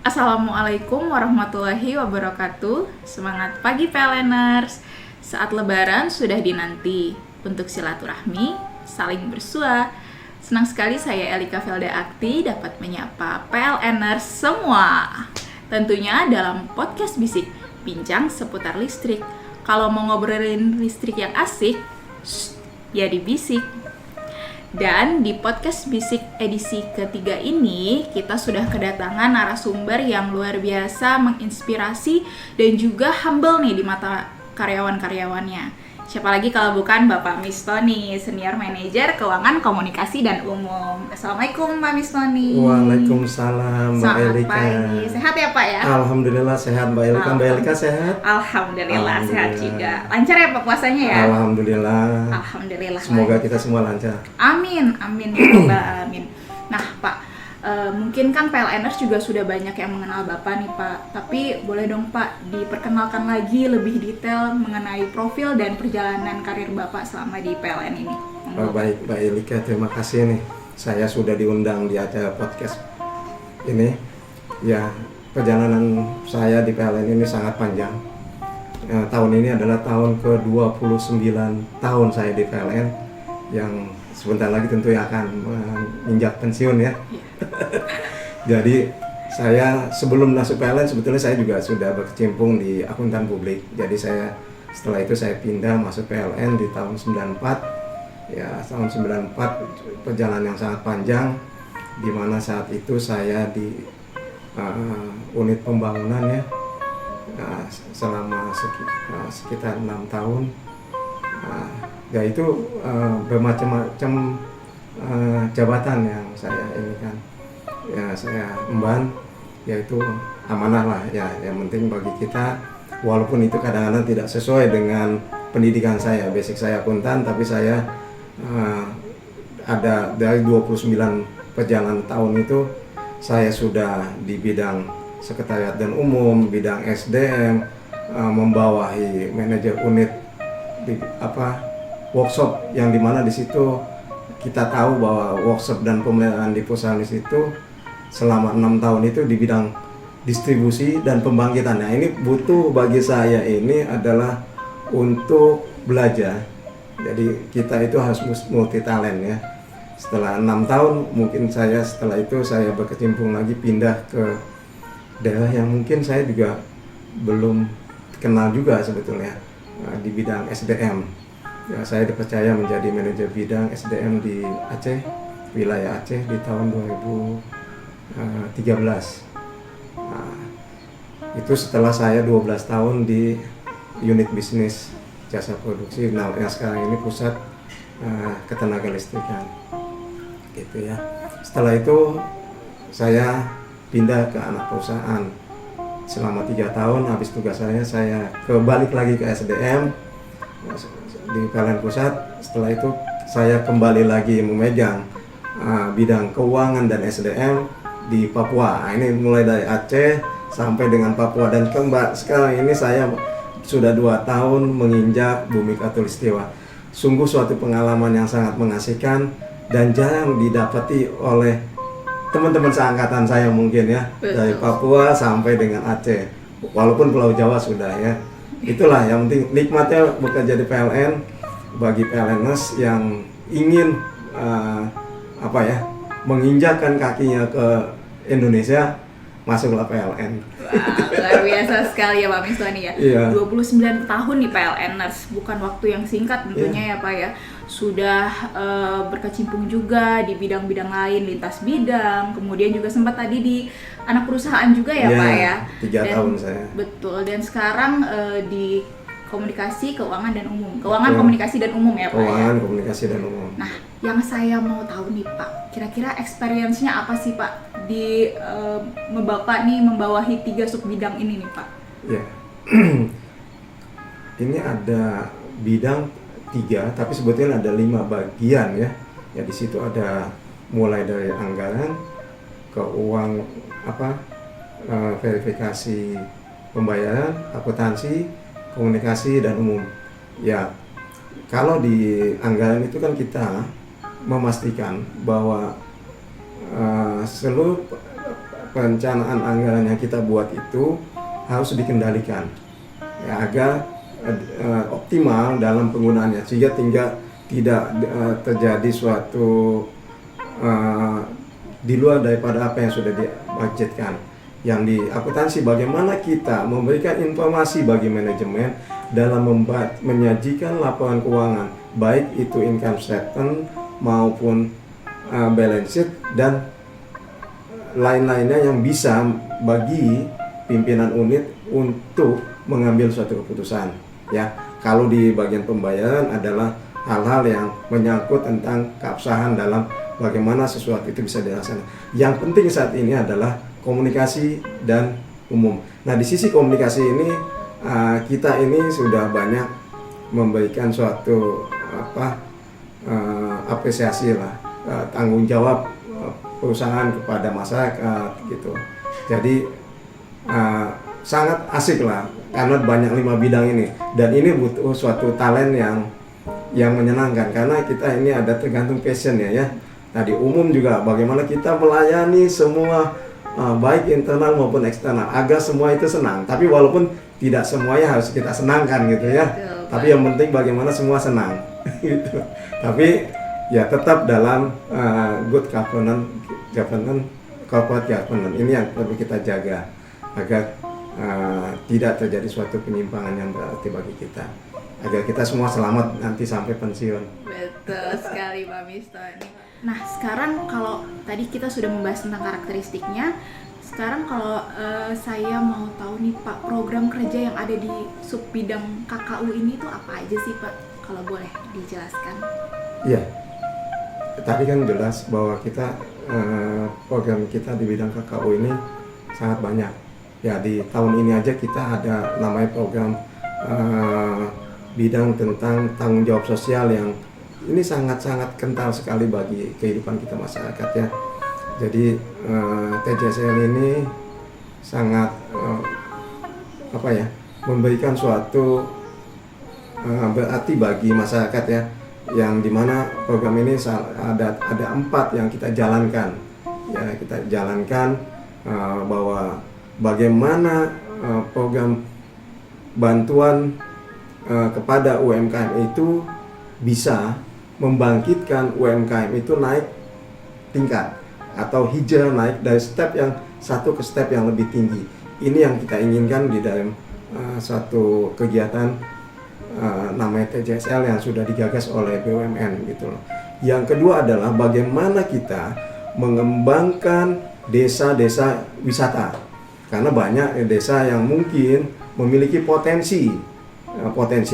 Assalamualaikum warahmatullahi wabarakatuh. Semangat pagi PLNers. Saat lebaran sudah dinanti. Untuk silaturahmi, saling bersua. Senang sekali saya Elika Felda Akti dapat menyapa PLNers semua. Tentunya dalam podcast Bisik, bincang seputar listrik. Kalau mau ngobrolin listrik yang asik, ya di Bisik. Dan di podcast Bisik edisi ketiga ini, kita sudah kedatangan narasumber yang luar biasa, menginspirasi, dan juga humble nih di mata karyawan-karyawannya. Siapa lagi kalau bukan Bapak Mistoni, Senior Manager Keuangan Komunikasi dan Umum. Assalamualaikum Pak Mistoni. Waalaikumsalam Mbak Elika. Pagi. Sehat ya Pak ya? Alhamdulillah sehat Mbak Elika. Mbak Elika sehat? Alhamdulillah sehat juga. Lancar ya Pak puasanya ya? Alhamdulillah. Alhamdulillah. Semoga kita semua lancar. Amin, amin ya Rabbal alamin. Nah Pak, mungkin kan PLNers juga sudah banyak yang mengenal Bapak nih Pak. Tapi boleh dong Pak diperkenalkan lagi lebih detail mengenai profil dan perjalanan karir Bapak selama di PLN ini. Baik Mbak Elika, terima kasih nih. Saya sudah diundang di acara podcast ini. Ya, perjalanan saya di PLN ini sangat panjang. Tahun ini adalah tahun ke-29 tahun saya di PLN, yang sebentar lagi tentu akan menginjak pensiun ya. Jadi saya sebelum masuk PLN sebetulnya saya juga sudah berkecimpung di akuntan publik. Jadi setelah itu saya pindah masuk PLN di tahun 94. Ya, tahun 94 perjalanan yang sangat panjang, di mana saat itu saya di unit pembangunan ya, selama sekitar 6 tahun. Ya itu bermacam-macam jabatan yang saya ini kan, ya saya emban, yaitu amanah lah ya. Yang penting bagi kita, walaupun itu kadang-kadang tidak sesuai dengan pendidikan saya, basic saya akuntan, tapi saya ada dari 29 perjalanan tahun itu saya sudah di bidang sekretariat dan umum, bidang SDM, membawahi manajer unit di workshop, yang dimana di situ kita tahu bahwa workshop dan pemeliharaan di perusahaan di situ selama 6 tahun itu di bidang distribusi dan pembangkitan. Nah ini butuh bagi saya ini adalah untuk belajar. Jadi kita itu harus multi talent ya. Setelah 6 tahun mungkin setelah itu saya berkecimpung lagi, pindah ke daerah yang mungkin saya juga belum kenal juga sebetulnya, di bidang SDM. Ya, saya dipercaya menjadi manajer bidang SDM di Aceh, wilayah Aceh di tahun 2013. Nah, itu setelah saya 12 tahun di unit bisnis jasa produksi, nah yang sekarang ini pusat ketenaga listrikan gitu ya. Setelah itu saya pindah ke anak perusahaan selama 3 tahun. Habis tugas saya kembali lagi ke SDM di PLN Pusat. Setelah itu saya kembali lagi memegang bidang keuangan dan SDM di Papua. Nah, ini mulai dari Aceh sampai dengan Papua, dan sekarang ini saya sudah 2 tahun menginjak Bumi Khatulistiwa. Sungguh suatu pengalaman yang sangat mengasihkan dan jarang didapati oleh teman-teman seangkatan saya mungkin ya. Betul. Dari Papua sampai dengan Aceh, walaupun Pulau Jawa sudah ya. Itulah yang penting, nikmatnya bekerja di PLN. Bagi PLNers yang ingin menginjakkan kakinya ke Indonesia, masuklah PLN. Wah, luar biasa sekali ya Pak Mistoni ya. Iya. 29 tahun di PLNers, bukan waktu yang singkat tentunya ya Pak ya. Sudah berkecimpung juga di bidang-bidang lain, lintas bidang, kemudian juga sempat tadi di anak perusahaan juga ya Pak ya. 3 tahun saya. Betul, dan sekarang di komunikasi, keuangan dan umum. Keuangan, komunikasi dan umum ya Pak. Keuangan, komunikasi dan umum. Nah, yang saya mau tahu nih Pak, kira-kira experience-nya apa sih Pak di Bapak nih membawahi 3 sub bidang ini nih Pak? Ya, ini ada bidang 3, tapi sebetulnya ada 5 bagian ya. Ya di situ ada mulai dari anggaran, keuangan, verifikasi pembayaran, akuntansi, komunikasi dan umum. Ya, kalau di anggaran itu kan kita memastikan bahwa seluruh perencanaan anggaran yang kita buat itu harus dikendalikan ya, agar optimal dalam penggunaannya, sehingga tidak terjadi suatu di luar daripada apa yang sudah dibudgetkan. Yang di akuntansi, bagaimana kita memberikan informasi bagi manajemen dalam menyajikan laporan keuangan, baik itu income statement maupun balance sheet dan lain-lainnya yang bisa bagi pimpinan unit untuk mengambil suatu keputusan. Ya, kalau di bagian pembayaran adalah hal-hal yang menyangkut tentang keabsahan dalam bagaimana sesuatu itu bisa dilaksanakan. Yang penting saat ini adalah komunikasi dan umum. Nah, di sisi komunikasi ini kita ini sudah banyak memberikan suatu apresiasi lah, tanggung jawab perusahaan kepada masyarakat gitu. Jadi sangat asik lah karena banyak 5 bidang ini, dan ini butuh suatu talent yang menyenangkan karena kita ini ada tergantung passion ya. Tadi umum juga bagaimana kita melayani semua baik internal maupun eksternal agar semua itu senang. Tapi walaupun tidak semuanya harus kita senangkan gitu ya. Betul, tapi yang penting bagaimana semua senang gitu. Tapi ya tetap dalam good governance, corporate governance ini yang perlu kita jaga agar tidak terjadi suatu penyimpangan yang berarti bagi kita, agar kita semua selamat nanti sampai pensiun. Betul sekali Pak Mistoni. Nah, sekarang kalau tadi kita sudah membahas tentang karakteristiknya, sekarang kalau saya mau tahu nih Pak, program kerja yang ada di sub bidang KKU ini itu apa aja sih Pak? Kalau boleh dijelaskan. Iya, tadi kan jelas bahwa kita program kita di bidang KKU ini sangat banyak. Ya, di tahun ini aja kita ada namanya program bidang tentang tanggung jawab sosial yang ini sangat-sangat kental sekali bagi kehidupan kita masyarakat ya. Jadi TJSL ini sangat memberikan suatu berarti bagi masyarakat ya, yang dimana program ini ada 4 yang kita jalankan ya. Kita jalankan bahwa bagaimana program bantuan kepada UMKM itu bisa membangkitkan UMKM itu naik tingkat atau hijrah, naik dari step yang satu ke step yang lebih tinggi. Ini yang kita inginkan di dalam suatu kegiatan namanya TJSL yang sudah digagas oleh BUMN gitu loh. Yang kedua adalah bagaimana kita mengembangkan desa-desa wisata, karena banyak desa yang mungkin memiliki potensi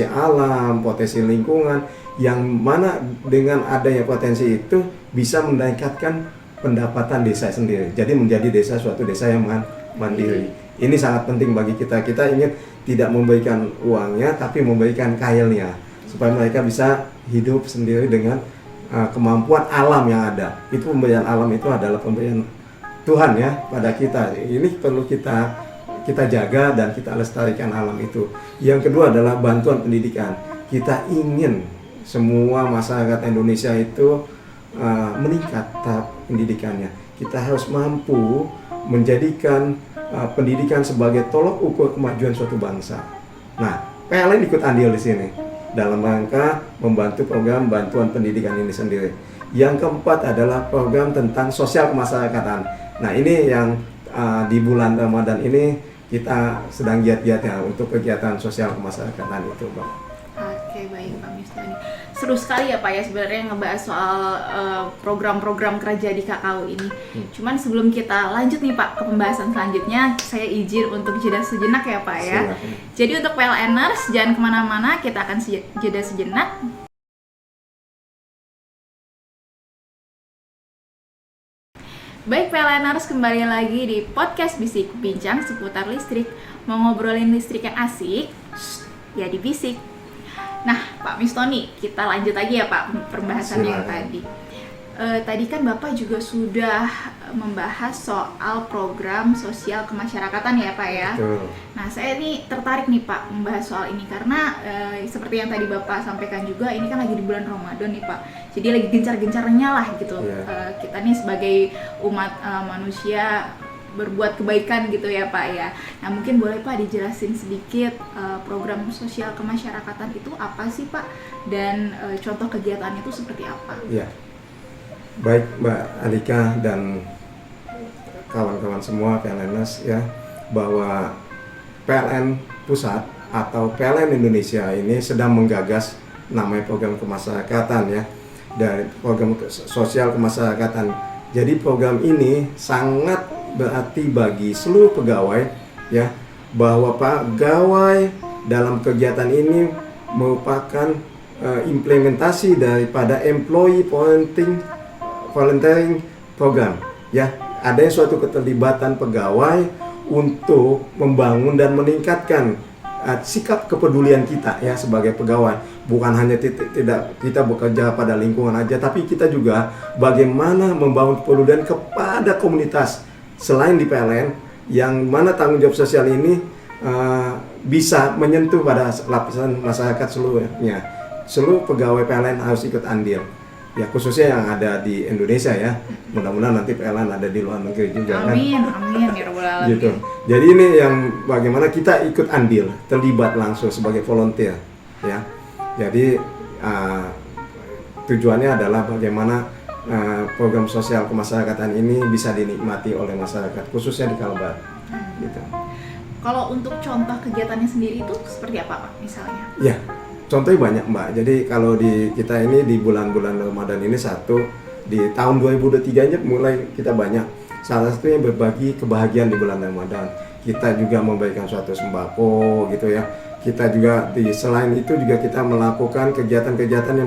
alam, potensi lingkungan, yang mana dengan adanya potensi itu bisa meningkatkan pendapatan desa sendiri. Jadi menjadi suatu desa yang mandiri. Ini sangat penting bagi kita. Kita ingin tidak memberikan uangnya, tapi memberikan kailnya, supaya mereka bisa hidup sendiri dengan kemampuan alam yang ada. Itu pemberian alam itu adalah pemberian Tuhan ya pada kita. Ini perlu kita jaga dan kita lestarikan alam itu. Yang kedua adalah bantuan pendidikan. Kita ingin semua masyarakat Indonesia itu meningkat tahap pendidikannya. Kita harus mampu menjadikan pendidikan sebagai tolok ukur kemajuan suatu bangsa. Nah, PLN ikut andil di sini dalam rangka membantu program bantuan pendidikan ini sendiri. Yang keempat adalah program tentang sosial kemasyarakatan. Nah, ini yang di bulan Ramadan ini kita sedang giat-giatnya untuk kegiatan sosial kemasyarakatan itu, Pak. Oke, baik Pak Mistoni. Seru sekali ya Pak ya sebenarnya ngebahas soal program-program kerja di KKU ini. Cuman sebelum kita lanjut nih Pak ke pembahasan selanjutnya, saya izin untuk jeda sejenak ya Pak ya. Silakan. Jadi untuk PLNers jangan kemana-mana, kita akan jeda sejenak. Baik PLNers, kembali lagi di podcast Bisik, bincang seputar listrik. Mau ngobrolin listrik yang asik, ya di Bisik. Nah, Pak Mistoni, kita lanjut lagi ya Pak perbahasan yang tadi. Tadi kan Bapak juga sudah membahas soal program sosial kemasyarakatan ya Pak ya. Betul. Nah, saya ini tertarik nih Pak membahas soal ini karena seperti yang tadi Bapak sampaikan juga, ini kan lagi di bulan Ramadan nih Pak. Jadi lagi gencar-gencarnya lah gitu. Yeah. Kita nih sebagai umat manusia berbuat kebaikan gitu ya Pak ya. Nah mungkin boleh Pak dijelasin sedikit program sosial kemasyarakatan itu apa sih Pak, dan contoh kegiatannya itu seperti apa? Ya, baik Mbak Alika dan kawan-kawan semua PLNers ya, bahwa PLN Pusat atau PLN Indonesia ini sedang menggagas namanya program kemasyarakatan ya, dari program sosial kemasyarakatan. Jadi program ini sangat berarti bagi seluruh pegawai ya, bahwa pegawai dalam kegiatan ini merupakan implementasi daripada employee volunteering program ya. Ada suatu keterlibatan pegawai untuk membangun dan meningkatkan sikap kepedulian kita ya sebagai pegawai. Bukan hanya tidak kita bekerja pada lingkungan aja, tapi kita juga bagaimana membangun kepedulian kepada komunitas selain di PLN, yang mana tanggung jawab sosial ini bisa menyentuh pada lapisan masyarakat seluruhnya. Seluruh pegawai PLN harus ikut andil ya, khususnya yang ada di Indonesia ya. Mudah-mudahan nanti PLN ada di luar negeri juga. Amin, kan? Amin ya rabbal alamin. Gitu. Jadi ini yang bagaimana kita ikut andil, terlibat langsung sebagai volunteer ya. Jadi tujuannya adalah bagaimana program sosial kemasyarakatan ini bisa dinikmati oleh masyarakat, khususnya di Kalbar. Gitu. Kalau untuk contoh kegiatannya sendiri itu seperti apa Pak misalnya? Ya, contohnya banyak Mbak. Jadi kalau di kita ini di bulan-bulan Ramadan ini di tahun 2023 nya mulai kita banyak. Salah satunya berbagi kebahagiaan di bulan Ramadan. Kita juga memberikan suatu sembako gitu ya. Kita juga selain itu juga kita melakukan kegiatan-kegiatan yang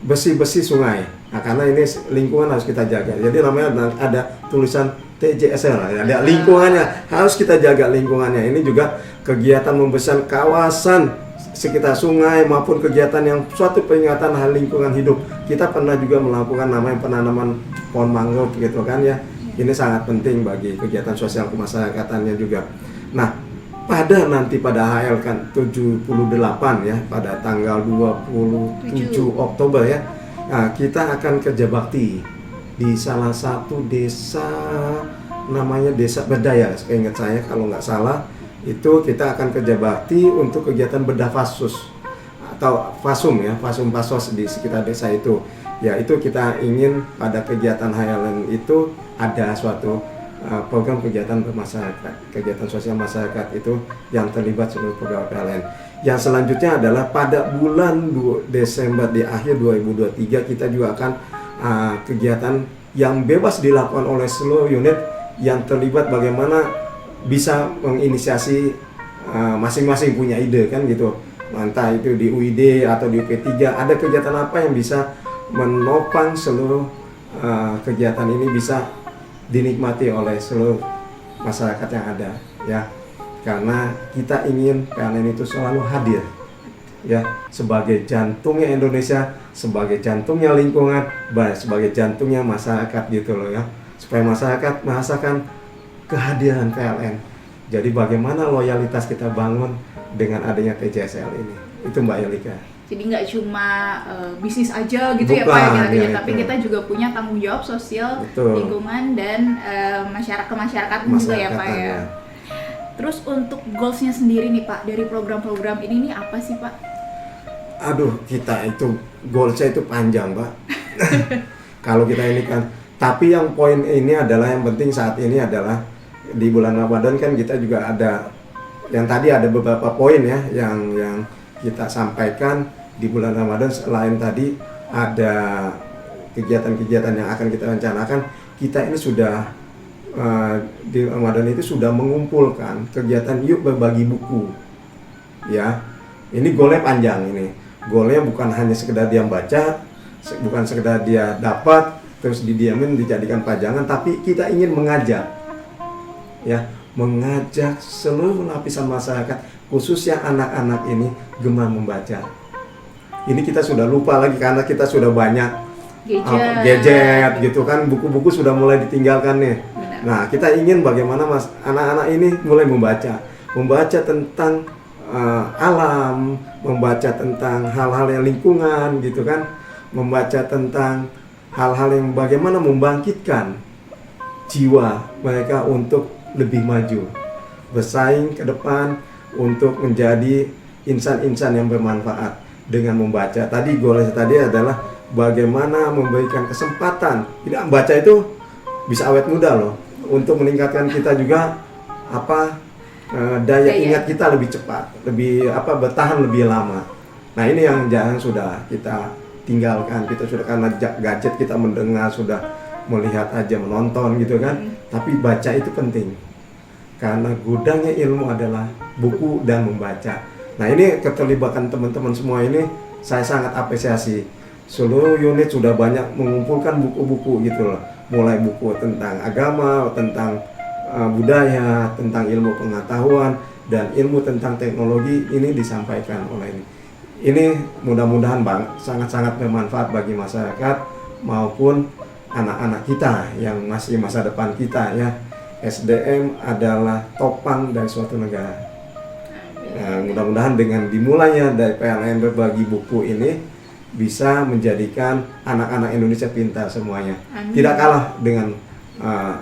bersih-bersih sungai. Nah, karena ini lingkungan harus kita jaga. Jadi namanya ada tulisan TJSL ya. Ada lingkungannya, harus kita jaga lingkungannya. Ini juga kegiatan membersihkan kawasan sekitar sungai maupun kegiatan yang suatu peringatan hal lingkungan hidup. Kita pernah juga melakukan namanya penanaman pohon mangrove gitu kan ya. Ini sangat penting bagi kegiatan sosial kemasyarakatannya juga. Nah, pada HL kan 78 ya, pada tanggal 27 Oktober ya. Nah, kita akan kerja bakti di salah satu desa, namanya Desa Berdaya, seingat saya kalau nggak salah. Itu kita akan kerja bakti untuk kegiatan bedah fasus atau fasum ya, fasum pasos di sekitar desa itu. Ya, itu kita ingin pada kegiatan HLN itu ada suatu program kegiatan bermasyarakat, kegiatan sosial masyarakat itu yang terlibat seluruh pegawai PLN. Yang selanjutnya adalah pada bulan Desember di akhir 2023 kita juga akan kegiatan yang bebas dilakukan oleh seluruh unit yang terlibat, bagaimana bisa menginisiasi masing-masing punya ide kan gitu. Entah itu di UID atau di UP3 ada kegiatan apa yang bisa menopang seluruh kegiatan ini bisa dinikmati oleh seluruh masyarakat yang ada ya, karena kita ingin PLN itu selalu hadir ya sebagai jantungnya Indonesia, sebagai jantungnya lingkungan, sebagai jantungnya masyarakat gitu loh ya, supaya masyarakat merasakan kehadiran PLN. Jadi bagaimana loyalitas kita bangun dengan adanya TJSL ini, itu Mbak Yelika. Jadi nggak cuma bisnis aja gitu. Bukan, ya Pak ya, tapi kita juga punya tanggung jawab sosial, betul, lingkungan dan kemasyarakatan juga ya Pak ya. Terus untuk goalsnya sendiri nih Pak dari program-program ini nih apa sih Pak? Aduh, kita itu goalsnya itu panjang Pak. Kalau kita ini kan, tapi yang poin ini adalah yang penting saat ini adalah di bulan Ramadan kan kita juga ada yang tadi ada beberapa poin ya yang kita sampaikan di bulan Ramadan. Selain tadi ada kegiatan-kegiatan yang akan kita rencanakan, kita ini sudah di Ramadan itu sudah mengumpulkan kegiatan yuk berbagi buku ya. Ini goalnya panjang, ini goalnya bukan hanya sekedar dia baca, bukan sekedar dia dapat terus didiamin dijadikan pajangan, tapi kita ingin mengajak ya, mengajak seluruh lapisan masyarakat khususnya anak-anak ini gemar membaca. Ini kita sudah lupa lagi karena kita sudah banyak gadget gitu kan, buku-buku sudah mulai ditinggalkan nih. Benar. Nah, kita ingin bagaimana anak-anak ini mulai membaca tentang alam, membaca tentang hal-hal yang lingkungan gitu kan, membaca tentang hal-hal yang bagaimana membangkitkan jiwa mereka untuk lebih maju, bersaing ke depan untuk menjadi insan-insan yang bermanfaat dengan membaca. Tadi goalnya tadi adalah bagaimana memberikan kesempatan. Tidak membaca itu bisa awet muda loh, untuk meningkatkan kita juga daya ingat kita lebih cepat, lebih bertahan lebih lama. Nah ini yang jangan sudah kita tinggalkan. Kita sudah, karena gadget kita mendengar, sudah melihat aja, menonton gitu kan. Tapi baca itu penting, karena gudangnya ilmu adalah buku dan membaca. Nah ini keterlibatan teman-teman semua ini saya sangat apresiasi. Seluruh unit sudah banyak mengumpulkan buku-buku gitu loh, mulai buku tentang agama, tentang budaya, tentang ilmu pengetahuan, dan ilmu tentang teknologi ini disampaikan oleh ini. Ini mudah-mudahan sangat-sangat bermanfaat bagi masyarakat maupun anak-anak kita yang masih masa depan kita ya. SDM adalah topang dari suatu negara. Nah, mudah-mudahan dengan dimulainya dari PLN berbagi buku ini bisa menjadikan anak-anak Indonesia pintar semuanya. Amin. Tidak kalah dengan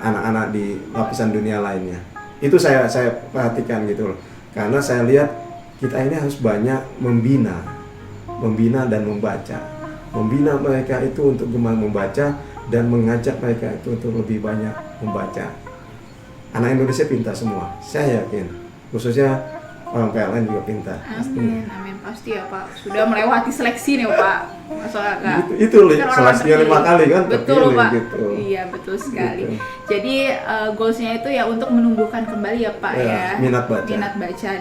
anak-anak di lapisan dunia lainnya. Itu saya perhatikan gitu loh. Karena saya lihat kita ini harus banyak membina dan membaca. Membina mereka itu untuk gemar membaca dan mengajak mereka itu untuk lebih banyak membaca. Anak Indonesia pintar semua, saya yakin. Khususnya orang PLN juga pintar. Amin, amin, pasti ya Pak. Sudah melewati seleksi nih Pak. Masalah itu seleksinya 5 kali kan? Betul terpilih, Pak. gitu. Iya betul sekali. Gitu. Jadi goalsnya itu ya untuk menumbuhkan kembali ya Pak ya. Minat baca. Minat baca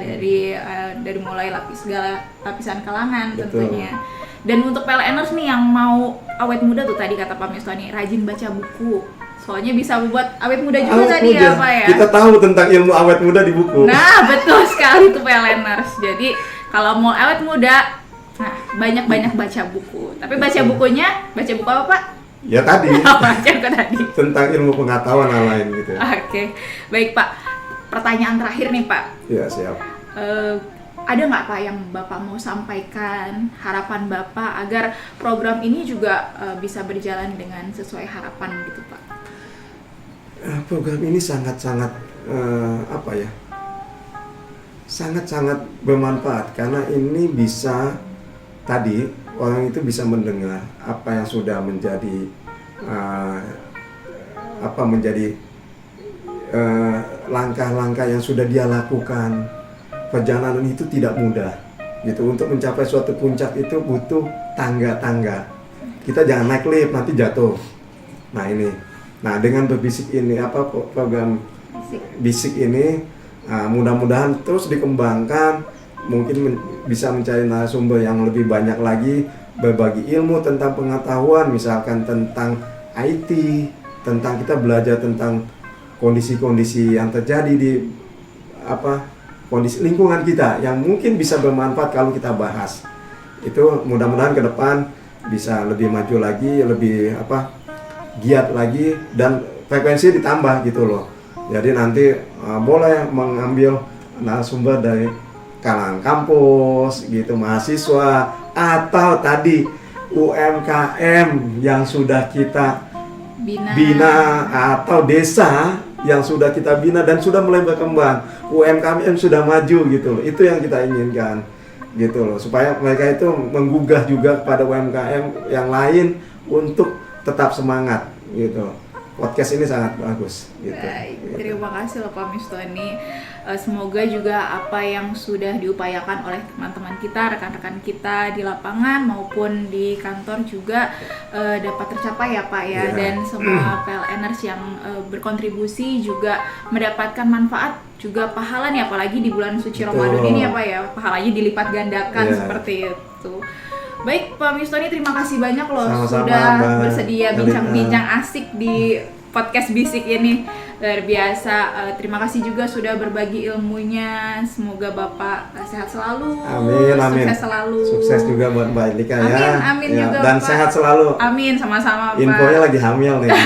dari mulai segala lapisan kalangan. Betul. Tentunya. Dan untuk PLNers nih yang mau awet muda tuh tadi kata Pak Mistoni, rajin baca buku. Soalnya bisa membuat awet muda juga awet tadi muda. Ya Pak ya. Kita tahu tentang ilmu awet muda di buku. Nah betul sekali tuh PLNers. Jadi kalau mau awet muda, nah banyak-banyak baca buku. Tapi baca bukunya, baca buku apa Pak? Ya tadi. Baca buku tadi. Tentang ilmu pengetahuan lain gitu. Oke, baik Pak. Pertanyaan terakhir nih Pak. Ya siap. Ada nggak Pak yang Bapak mau sampaikan, harapan Bapak agar program ini juga bisa berjalan dengan sesuai harapan gitu Pak? Program ini sangat-sangat sangat-sangat bermanfaat, karena ini bisa tadi orang itu bisa mendengar apa yang sudah menjadi langkah-langkah yang sudah dia lakukan. Perjalanan itu tidak mudah gitu. Untuk mencapai suatu puncak itu butuh tangga-tangga. Kita jangan naik lift nanti jatuh. Nah ini, dengan berbisik ini program bisik ini mudah-mudahan terus dikembangkan. Mungkin bisa mencari narasumber yang lebih banyak lagi, berbagi ilmu tentang pengetahuan, misalkan tentang IT, tentang kita belajar tentang kondisi-kondisi yang terjadi di kondisi lingkungan kita yang mungkin bisa bermanfaat kalau kita bahas. Itu mudah-mudahan ke depan bisa lebih maju lagi, lebih giat lagi, dan frekuensi ditambah gitu loh. Jadi nanti boleh mengambil narasumber dari kalangan kampus gitu, mahasiswa, atau tadi UMKM yang sudah kita bina, atau desa yang sudah kita bina dan sudah mulai berkembang, UMKM sudah maju gitu loh. Itu yang kita inginkan gitu loh, supaya mereka itu menggugah juga kepada UMKM yang lain untuk tetap semangat gitu. Podcast ini sangat bagus gitu. Baik, terima kasih loh Pak Mistoni. Semoga juga apa yang sudah diupayakan oleh teman-teman kita, rekan-rekan kita di lapangan maupun di kantor juga dapat tercapai ya Pak ya. Dan semua PLNers yang berkontribusi juga mendapatkan manfaat, juga pahala nih, apalagi di bulan suci Ramadan ini ya Pak ya. Pahalanya dilipat gandakan seperti itu. Baik Pak Mistoni, terima kasih banyak loh. Sama-sama, sudah bersedia bincang-bincang asik di podcast bisik ini. Luar biasa. Terima kasih juga sudah berbagi ilmunya. Semoga Bapak sehat selalu. Amin, amin. Sukses selalu. Sukses juga buat Mbak Elika ya. Amin, amin ya, juga dan Pak. Sehat selalu. Amin, sama-sama Pak. Infonya lagi hamil nih.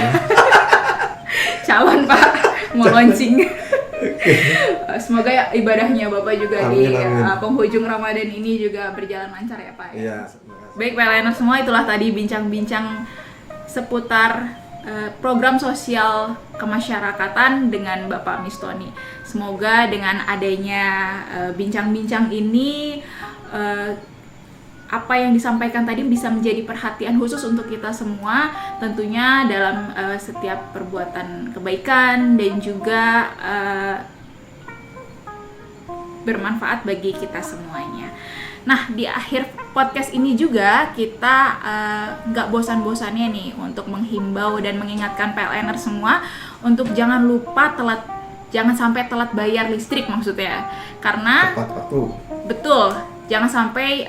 Calon Pak, mau launching. Semoga ya, ibadahnya Bapak juga amin, di penghujung Ramadan ini juga berjalan lancar ya Pak. Iya. Baik PLNers semua, itulah tadi bincang-bincang seputar program sosial kemasyarakatan dengan Bapak Mistoni. Semoga dengan adanya bincang-bincang ini apa yang disampaikan tadi bisa menjadi perhatian khusus untuk kita semua, tentunya dalam setiap perbuatan kebaikan dan juga bermanfaat bagi kita semuanya. Nah, di akhir podcast ini juga kita nggak bosan-bosannya nih untuk menghimbau dan mengingatkan PLN-er semua untuk jangan sampai telat bayar listrik maksudnya. Karena Tepat waktu. betul, jangan sampai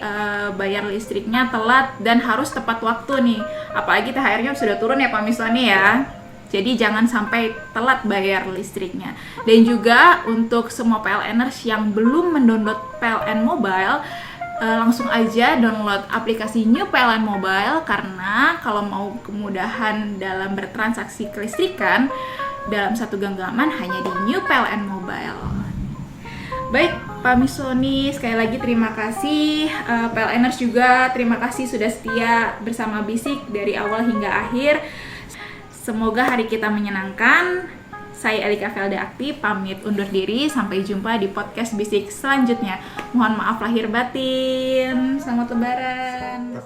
bayar listriknya telat dan harus tepat waktu nih. Apalagi THR-nya sudah turun ya Pak Mistoni ya. Jadi jangan sampai telat bayar listriknya. Dan juga untuk semua PLN-ers yang belum mendownload PLN Mobile, langsung aja download aplikasi New PLN Mobile, karena kalau mau kemudahan dalam bertransaksi kelistrikan dalam satu genggaman hanya di New PLN Mobile. Baik, Pak Mistoni, sekali lagi terima kasih. PLNers juga terima kasih sudah setia bersama Bisik dari awal hingga akhir. Semoga hari kita menyenangkan. Saya Elika Velda Akti, pamit undur diri. Sampai jumpa di podcast Bisik selanjutnya. Mohon maaf lahir batin. Selamat Lebaran.